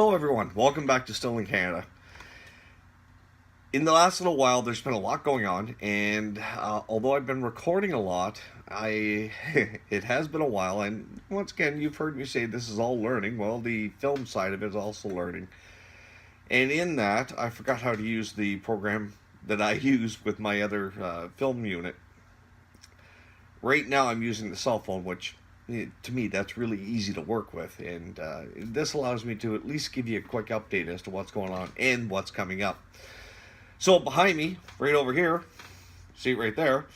Hello everyone, welcome back to Still in Canada. In the last little while there's been a lot going on, and although I've been recording a lot, it has been a while, and once again you've heard me say this is all learning. Well, the film side of it is also learning, and in that I forgot how to use the program that I use with my other film unit. Right now I'm using the cell phone, which to me that's really easy to work with, and this allows me to at least give you a quick update as to what's going on and what's coming up. So behind me, right over here, see it right there,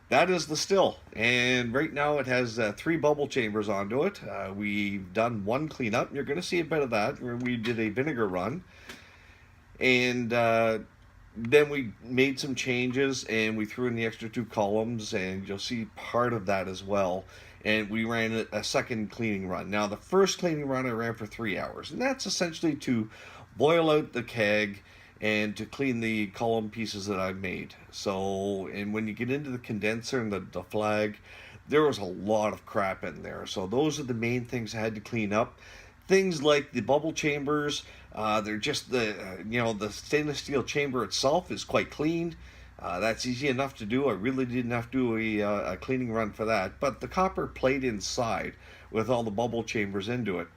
that is the still, and right now it has 3 bubble chambers onto it. We've done one cleanup. You're going to see a bit of that where we did a vinegar run, and then we made some changes and we threw in the extra 2 columns, and you'll see part of that as well. And we ran a second cleaning run. Now, the first cleaning run I ran for 3 hours, and that's essentially to boil out the keg and to clean the column pieces that I've made. So, and when you get into the condenser and the flag, there was a lot of crap in there. So those are the main things I had to clean up. Things like the bubble chambers, they're just the stainless steel chamber itself is quite clean. That's easy enough to do. I really didn't have to do a cleaning run for that. But the copper plate inside with all the bubble chambers into it,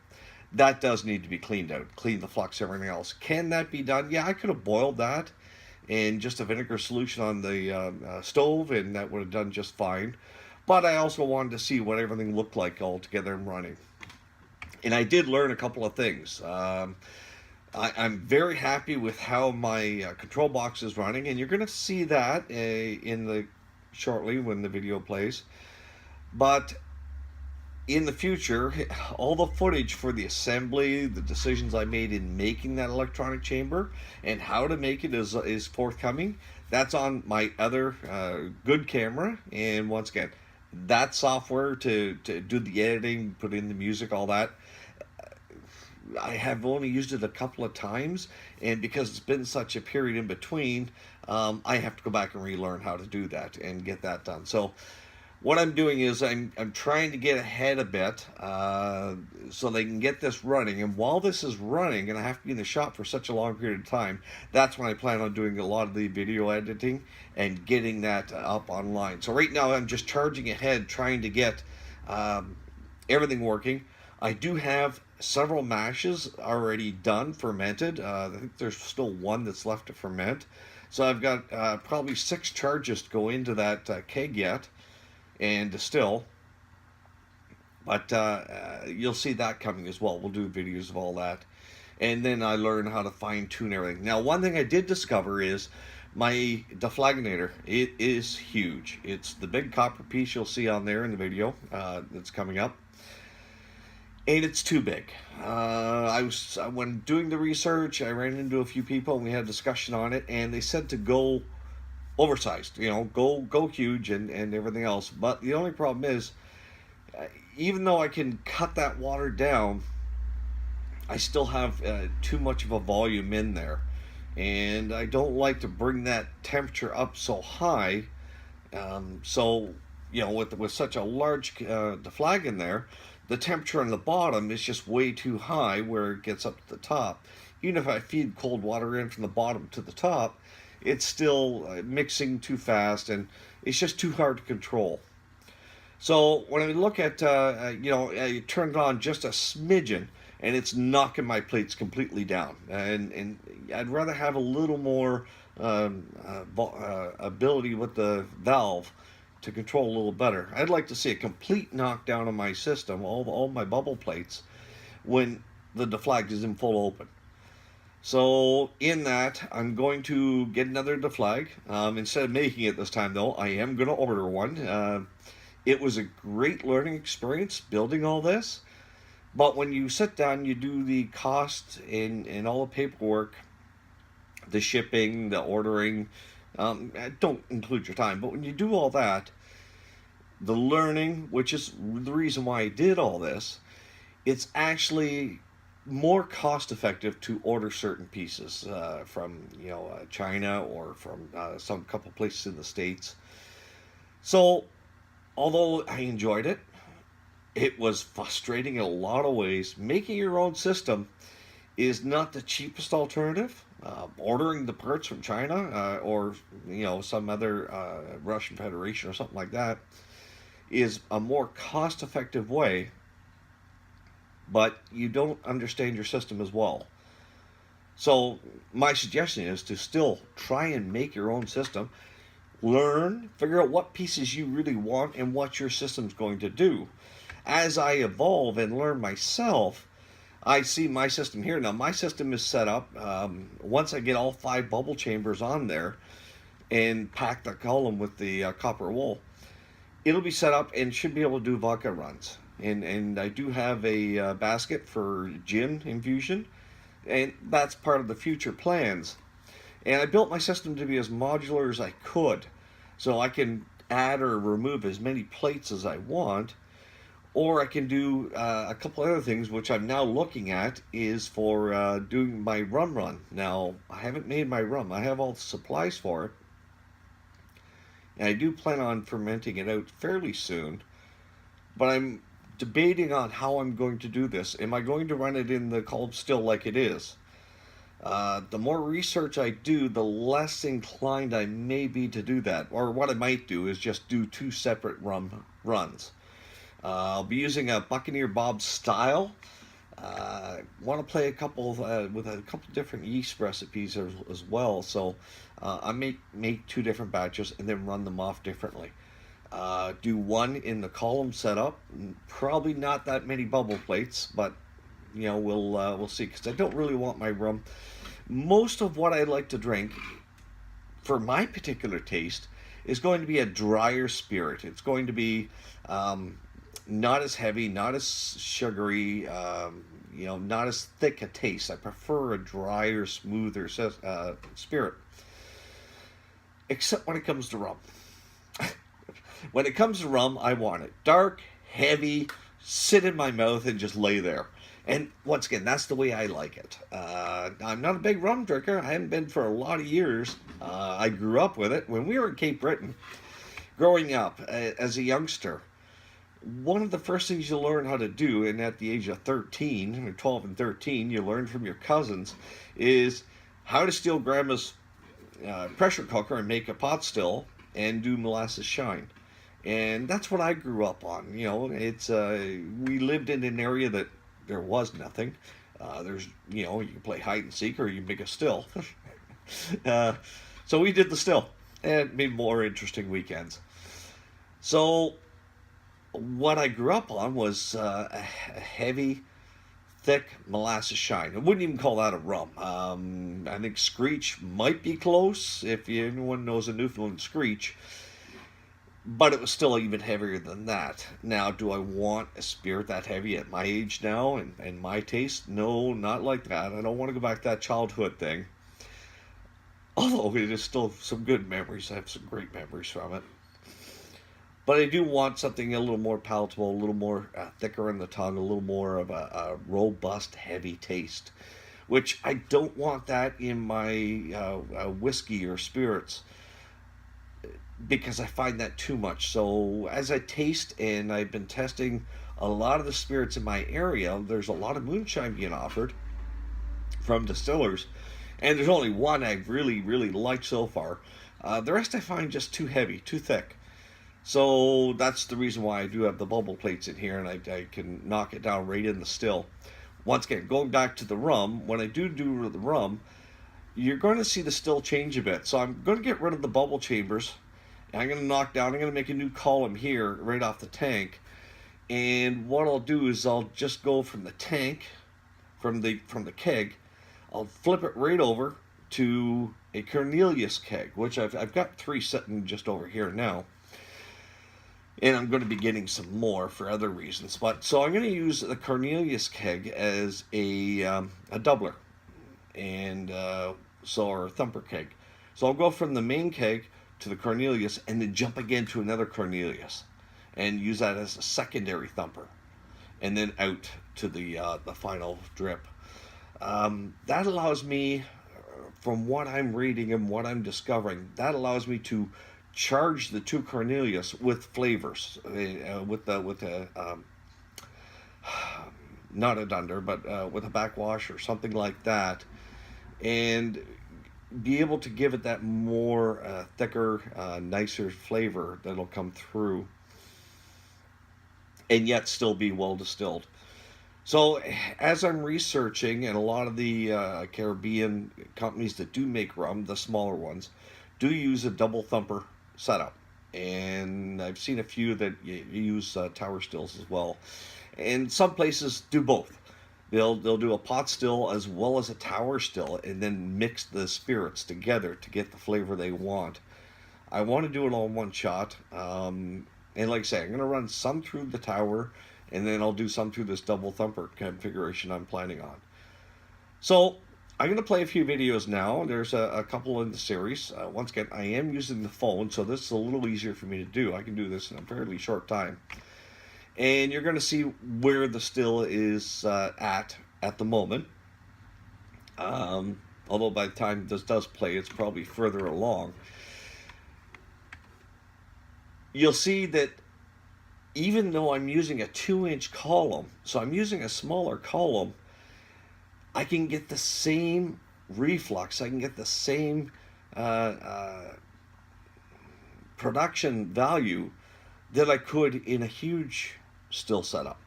that does need to be cleaned out. Clean the flux, everything else. Can that be done? Yeah, I could have boiled that in just a vinegar solution on the stove, and that would have done just fine. But I also wanted to see what everything looked like all together and running. And I did learn a couple of things. I'm very happy with how my control box is running, and you're going to see that shortly when the video plays. But in the future, all the footage for the assembly, the decisions I made in making that electronic chamber, and how to make it is forthcoming. That's on my other good camera, and once again, that software to do the editing, put in the music, all that, I have only used it a couple of times, and because it's been such a period in between, I have to go back and relearn how to do that and get that done. So what I'm doing is I'm trying to get ahead a bit so they can get this running. And while this is running, and I have to be in the shop for such a long period of time, that's when I plan on doing a lot of the video editing and getting that up online. So right now I'm just charging ahead, trying to get everything working. I do have several mashes already done, fermented. I think there's still one that's left to ferment. So I've got probably 6 charges to go into that keg yet and distill. But you'll see that coming as well. We'll do videos of all that. And then I learn how to fine tune everything. Now, one thing I did discover is my deflagonator. It is huge. It's the big copper piece you'll see on there in the video that's coming up. And it's too big. When doing the research, I ran into a few people and we had a discussion on it, and they said to go oversized, go huge and everything else. But the only problem is, even though I can cut that water down, I still have too much of a volume in there, and I don't like to bring that temperature up so high. With such a large deflag in there, the temperature on the bottom is just way too high where it gets up to the top. Even if I feed cold water in from the bottom to the top, it's still mixing too fast, and it's just too hard to control. So when I look at, I turn it on just a smidgen, and it's knocking my plates completely down. And I'd rather have a little more ability with the valve to control a little better. I'd like to see a complete knockdown of my system, all my bubble plates, when the deflag is in full open. So in that, I'm going to get another deflag. Instead of making it this time, though, I am going to order one. It was a great learning experience building all this. But when you sit down, you do the cost and all the paperwork, the shipping, the ordering. Don't include your time, but when you do all that, the learning, which is the reason why I did all this, it's actually more cost effective to order certain pieces from China or from some couple places in the States. So although I enjoyed it, it was frustrating in a lot of ways. Making your own system is not the cheapest alternative. Ordering the parts from China or some other Russian Federation or something like that is a more cost-effective way, but you don't understand your system as well. So my suggestion is to still try and make your own system. Learn, figure out what pieces you really want and what your system's going to do. As I evolve and learn myself, I see my system here. Now, my system is set up. Once I get all 5 bubble chambers on there and pack the column with the copper wool, it'll be set up and should be able to do vodka runs. And I do have a basket for gin infusion, and that's part of the future plans. And I built my system to be as modular as I could, so I can add or remove as many plates as I want, or I can do a couple other things, which I'm now looking at, is for doing my rum run. Now, I haven't made my rum. I have all the supplies for it, and I do plan on fermenting it out fairly soon, but I'm debating on how I'm going to do this. Am I going to run it in the column still like it is? The more research I do, the less inclined I may be to do that. Or what I might do is just do 2 separate rum runs. I'll be using a Buccaneer Bob style. Want to play a couple with a couple different yeast recipes as well. So I may make 2 different batches and then run them off differently. Do one in the column setup. Probably not that many bubble plates, but we'll see, because I don't really want my rum. Most of what I like to drink, for my particular taste, is going to be a drier spirit. It's going to be not as heavy, not as sugary, not as thick a taste. I prefer a drier, smoother spirit. Except when it comes to rum. When it comes to rum, I want it dark, heavy, sit in my mouth and just lay there. And once again, that's the way I like it. I'm not a big rum drinker. I haven't been for a lot of years. I grew up with it. When we were in Cape Breton, growing up as a youngster, one of the first things you learn how to do, and at the age of 13, or 12 and 13, you learn from your cousins, is how to steal grandma's pressure cooker and make a pot still and do molasses shine. And that's what I grew up on. It's we lived in an area that there was nothing. There's you can play hide and seek or you can make a still. So we did the still, and it made more interesting weekends. So what I grew up on was a heavy, thick molasses shine. I wouldn't even call that a rum. I think Screech might be close, if anyone knows a Newfoundland Screech. But it was still even heavier than that. Now, do I want a spirit that heavy at my age now and my taste? No, not like that. I don't want to go back to that childhood thing. Although it is still some good memories. I have some great memories from it. But I do want something a little more palatable, a little more thicker in the tongue, a little more of a robust, heavy taste. Which I don't want that in my whiskey or spirits, because I find that too much. So as I taste, and I've been testing a lot of the spirits in my area, there's a lot of moonshine being offered from distillers, and there's only one I've really, really liked so far. The rest I find just too heavy, too thick. So that's the reason why I do have the bubble plates in here, and I can knock it down right in the still. Once again, going back to the rum, when I do the rum, you're going to see the still change a bit. So I'm going to get rid of the bubble chambers. I'm going to knock down, I'm going to make a new column here right off the tank. And what I'll do is I'll just go from the tank, from the keg, I'll flip it right over to a Cornelius keg, which I've got 3 sitting just over here now. And I'm going to be getting some more for other reasons. But so I'm going to use the Cornelius keg as a doubler, and or a thumper keg. So I'll go from the main keg to the Cornelius, and then jump again to another Cornelius, and use that as a secondary thumper, and then out to the final drip. That allows me, from what I'm reading and what I'm discovering, that allows me to charge the 2 Cornelius with flavors, with the not a dunder, but with a backwash or something like that, and be able to give it that more thicker, nicer flavor that'll come through, and yet still be well distilled. So, as I'm researching, and a lot of the Caribbean companies that do make rum, the smaller ones, do use a double thumper setup. And I've seen a few that use tower stills as well. And some places do both. They'll do a pot still as well as a tower still, and then mix the spirits together to get the flavor they want. I want to do it all in one shot. And like I say, I'm going to run some through the tower, and then I'll do some through this double thumper configuration I'm planning on. So I'm going to play a few videos now. There's a couple in the series. Once again, I am using the phone, so this is a little easier for me to do. I can do this in a fairly short time. And you're going to see where the still is at the moment. Although by the time this does play, it's probably further along. You'll see that even though I'm using a 2-inch column, so I'm using a smaller column, I can get the same reflux. I can get the same production value that I could in a huge still setup.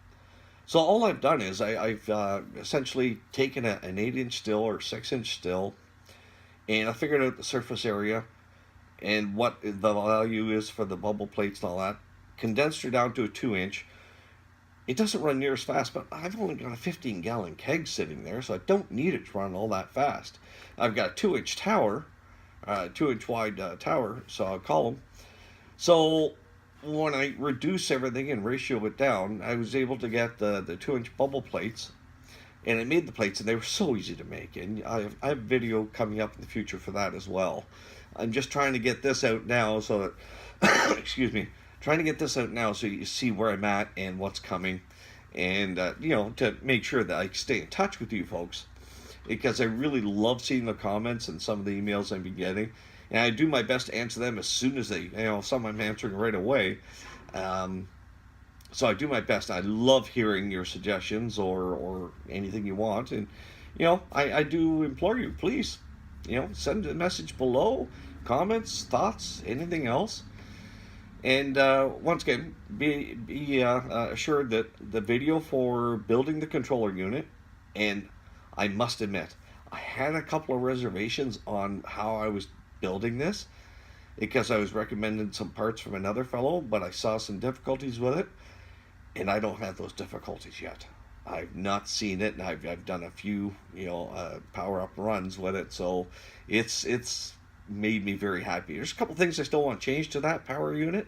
So all I've done is I've essentially taken an 8-inch still or 6-inch still, and I figured out the surface area and what the value is for the bubble plates and all that. Condensed it down to a 2-inch. It doesn't run near as fast, but I've only got a 15-gallon keg sitting there, so I don't need it to run all that fast. I've got a 2-inch tower, 2-inch wide tower, so a column. So when I reduce everything and ratio it down, I was able to get the 2-inch bubble plates, and it made the plates, and they were so easy to make. And I have a video coming up in the future for that as well. I'm just trying to get this out now so that, excuse me, trying to get this out now so you see where I'm at and what's coming, and to make sure that I stay in touch with you folks, because I really love seeing the comments and some of the emails I've been getting, and I do my best to answer them as soon as they, some I'm answering right away. So I do my best. I love hearing your suggestions or anything you want, and I do implore you, please, send a message below, comments, thoughts, anything else. And once again, be assured that the video for building the controller unit, and I must admit, I had a couple of reservations on how I was building this, because I was recommended some parts from another fellow, but I saw some difficulties with it, and I don't have those difficulties yet. I've not seen it, and I've done a few power up runs with it, so it's made me very happy. There's a couple things I still want to change to that power unit,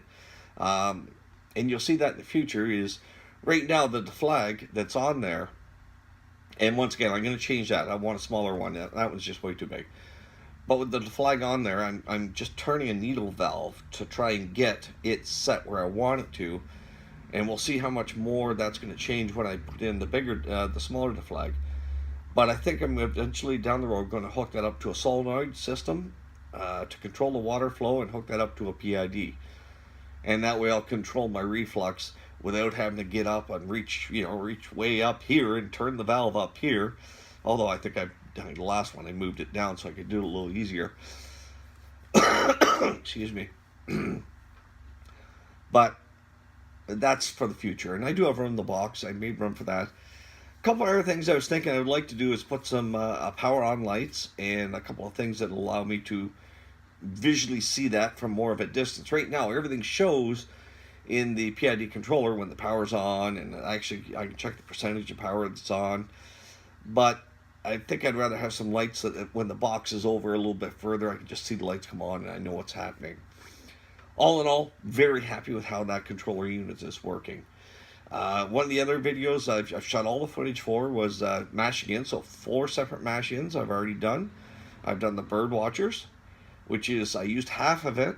and you'll see that in the future. Is right now the flag that's on there, and once again I'm going to change that. I want a smaller one. That one's just way too big. But with the flag on there, I'm just turning a needle valve to try and get it set where I want it to, and we'll see how much more that's going to change when I put in the smaller flag. But I think I'm eventually down the road going to hook that up to a solenoid system to control the water flow, and hook that up to a PID. And that way I'll control my reflux without having to get up and reach way up here and turn the valve up here. Although I think the last one I moved it down so I could do it a little easier. Excuse me. But that's for the future. And I do have room in the box. I made room for that. A couple other things I was thinking I would like to do is put some power on lights, and a couple of things that allow me to visually see that from more of a distance. Right now everything shows in the PID controller when the power's on, and actually I can check the percentage of power that's on, but I think I'd rather have some lights so that when the box is over a little bit further, I can just see the lights come on and I know what's happening. All in all, very happy with how that controller unit is working. One of the other videos I've shot all the footage for was mashing in, so 4 separate mash-ins I've already done. I've done the bird watchers, which is, I used half of it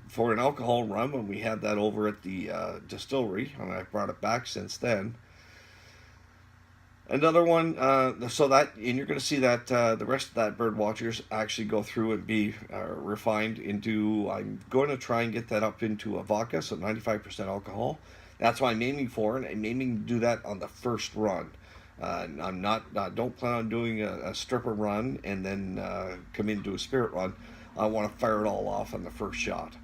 for an alcohol rum when we had that over at the distillery, and I've brought it back since then. Another one, so that, and you're going to see that the rest of that bird watchers actually go through and be refined into, I'm going to try and get that up into a vodka, so 95% alcohol. That's what I'm aiming for, and I'm aiming to do that on the first run. I'm not don't plan on doing a stripper run and then come into a spirit run. I want to fire it all off on the first shot.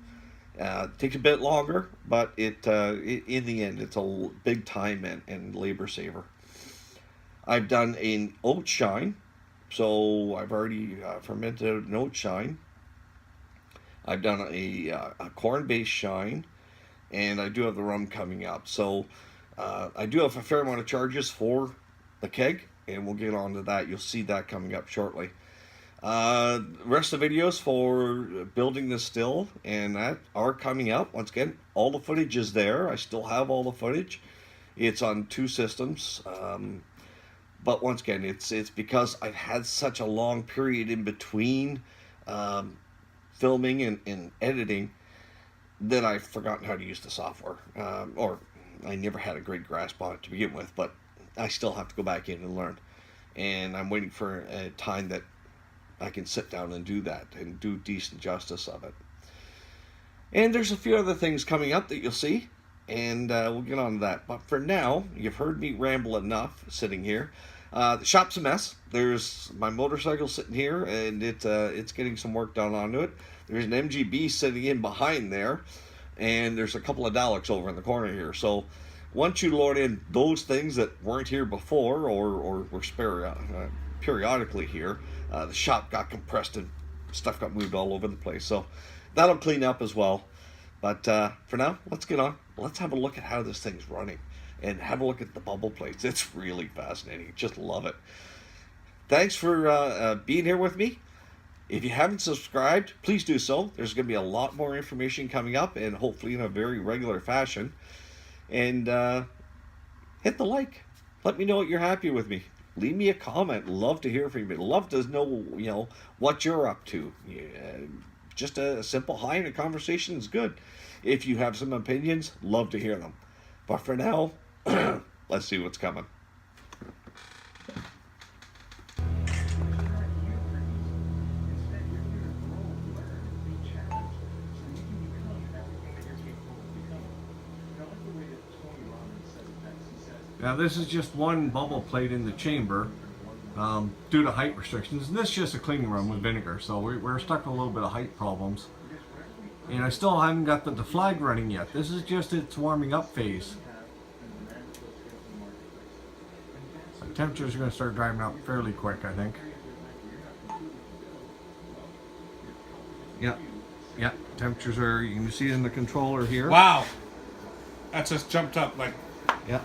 It takes a bit longer, but in the end, it's a big time and labor saver. I've done an oat shine, so I've already fermented an oat shine. I've done a corn-based shine, and I do have the rum coming up. So I do have a fair amount of charges for the keg, and we'll get on to that. You'll see that coming up shortly. Rest of the videos for building the still and that are coming up. Once again, all the footage is there. I still have all the footage. It's on 2 systems. But once again, it's because I've had such a long period in between filming and editing that I've forgotten how to use the software. Or I never had a great grasp on it to begin with, but I still have to go back in and learn. And I'm waiting for a time that I can sit down and do that and do decent justice of it. And there's a few other things coming up that you'll see, and we'll get on to that. But for now, you've heard me ramble enough sitting here. The shop's a mess. There's my motorcycle sitting here, and it's getting some work done onto it. There's an MGB sitting in behind there, and there's a couple of Daleks over in the corner here. So once you load in those things that weren't here before or were periodically here, the shop got compressed and stuff got moved all over the place. So that'll clean up as well. But for now, let's get on. Let's have a look at how this thing's running and have a look at the bubble plates. It's really fascinating. Just love it. Thanks for being here with me. If you haven't subscribed, please do so. There's going to be a lot more information coming up, and hopefully in a very regular fashion. And hit the like. Let me know what you're happy with me. Leave me a comment. Love to hear from you. Love to know, what you're up to. Just a simple hi and a conversation is good. If you have some opinions, love to hear them. But for now, let's see what's coming. Now this is just one bubble plate in the chamber due to height restrictions. And this is just a cleaning run with vinegar, so we're stuck with a little bit of height problems. And I still haven't got the deflag running yet. This is just its warming up phase. The temperatures are going to start driving up fairly quick, I think. Yeah, temperatures are, you can see it in the controller here. Wow! That just jumped up like... Yeah.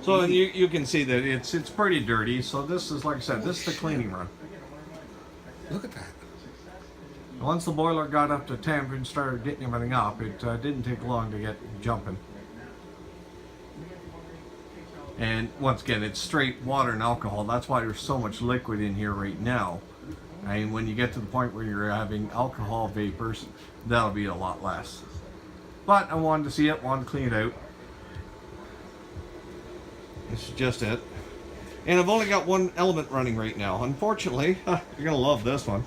So you can see that it's pretty dirty. So this is, like I said, this is the cleaning run. Look at that. Once the boiler got up to temp and started getting everything up, it didn't take long to get jumping. And once again, it's straight water and alcohol. That's why there's so much liquid in here right now. And when you get to the point where you're having alcohol vapors, that'll be a lot less. But I wanted to see it, wanted to clean it out. This is just it. And I've only got one element running right now. Unfortunately, you're going to love this one.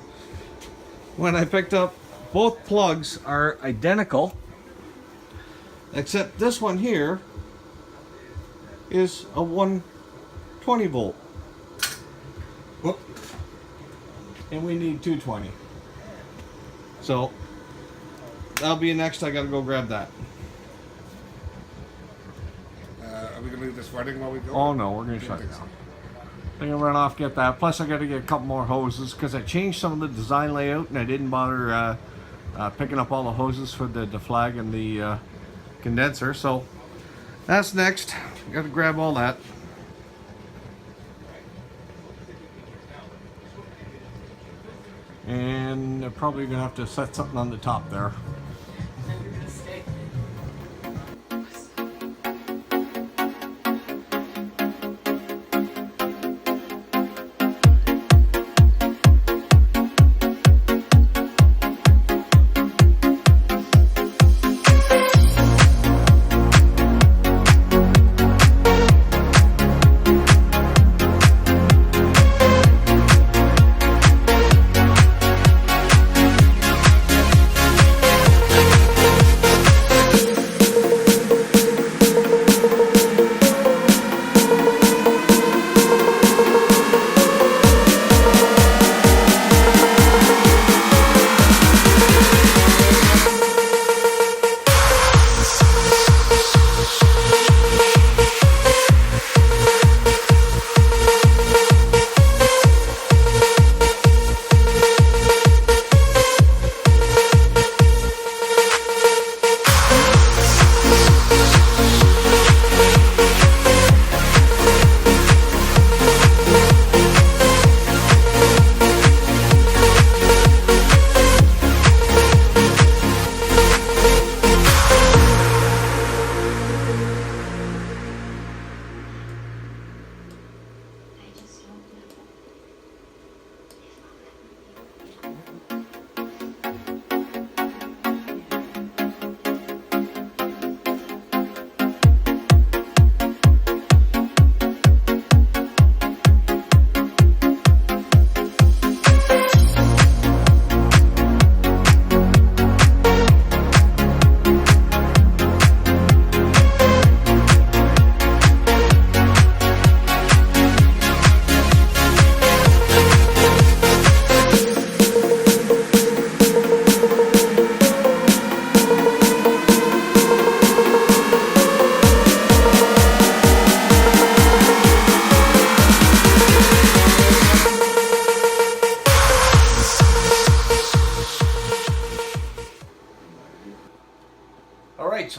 When I picked up, both plugs are identical. Except this one here is a 120 volt. Whoop. And we need 220. So, that'll be next. I got to go grab that. Are we going to leave this running while we go? Oh no, we're going to shut it down. I'm going to run off, get that. Plus I got to get a couple more hoses because I changed some of the design layout and I didn't bother picking up all the hoses for the deflag and the condenser. So that's next. Got to grab all that. And I'm probably going to have to set something on the top there.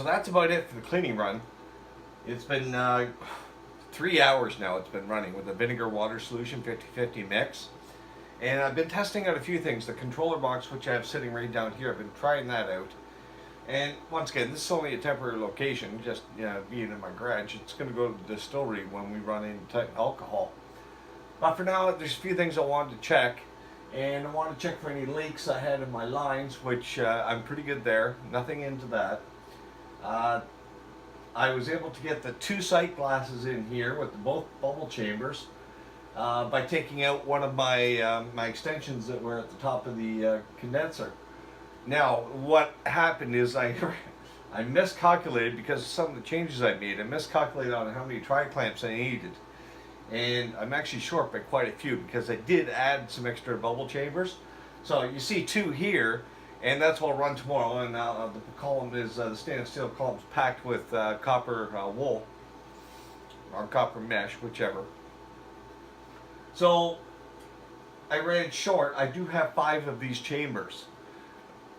so that's about it for the cleaning run. It's been 3 hours now it's been running with the vinegar water solution 50-50 mix. And I've been testing out a few things. The controller box, which I have sitting right down here, I've been trying that out. And once again, this is only a temporary location, just being in my garage. It's going to go to the distillery when we run into alcohol. But for now, there's a few things I wanted to check. And I want to check for any leaks I had in my lines, which I'm pretty good there. Nothing into that. I was able to get the 2 sight glasses in here with both bubble chambers by taking out one of my my extensions that were at the top of the condenser. Now, what happened is I miscalculated because of some of the changes I made. I miscalculated on how many tri-clamps I needed. And I'm actually short by quite a few because I did add some extra bubble chambers. So you see 2 here, and that's what I'll run tomorrow. And the column is, the stainless steel column is packed with copper wool, or copper mesh, whichever. So I ran short. I do have 5 of these chambers.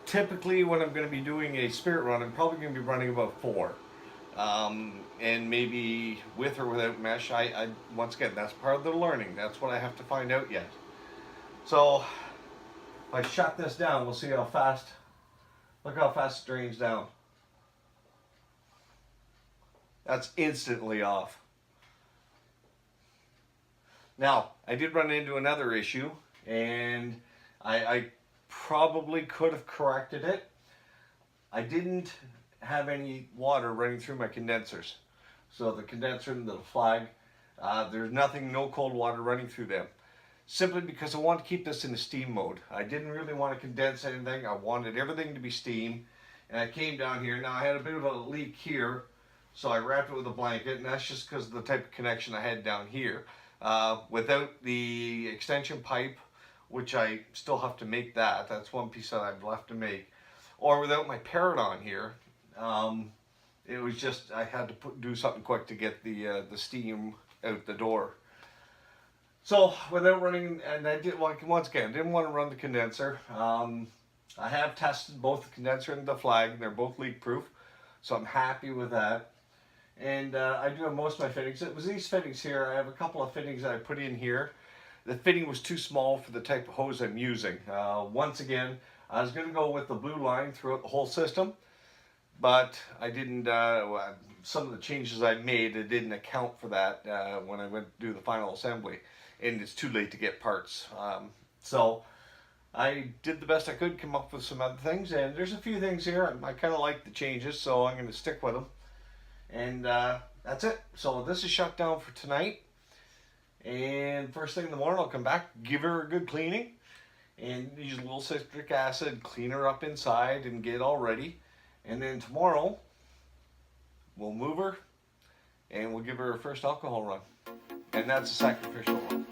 Typically when I'm going to be doing a spirit run, I'm probably going to be running about 4. And maybe with or without mesh. I once again, that's part of the learning. That's what I have to find out yet. So if I shut this down, we'll see how fast, look how fast it drains down. That's instantly off. Now, I did run into another issue, and I probably could have corrected it. I didn't have any water running through my condensers. So the condenser and the flag, there's nothing, no cold water running through them. Simply because I want to keep this in the steam mode. I didn't really want to condense anything. I wanted everything to be steam. And I came down here. Now I had a bit of a leak here, so I wrapped it with a blanket, and that's just because of the type of connection I had down here. Without the extension pipe, which I still have to make that. That's one piece that I've left to make. Or without my parrot on here, it was just, I had to do something quick to get the steam out the door. So without running, and I did, once again, I didn't want to run the condenser. I have tested both the condenser and the flag, and they're both leak proof. So I'm happy with that. And I do have most of my fittings. It was these fittings here. I have a couple of fittings that I put in here. The fitting was too small for the type of hose I'm using. Once again, I was going to go with the blue line throughout the whole system, but I didn't, some of the changes I made, it didn't account for that when I went to do the final assembly, and it's too late to get parts. So I did the best I could, come up with some other things, and there's a few things here I kind of like the changes, so I'm going to stick with them. And that's it. So this is shut down for tonight. And first thing in the morning, I'll come back, give her a good cleaning, and use a little citric acid, clean her up inside, and get all ready. And then tomorrow, we'll move her, and we'll give her her first alcohol run. And that's a sacrificial one.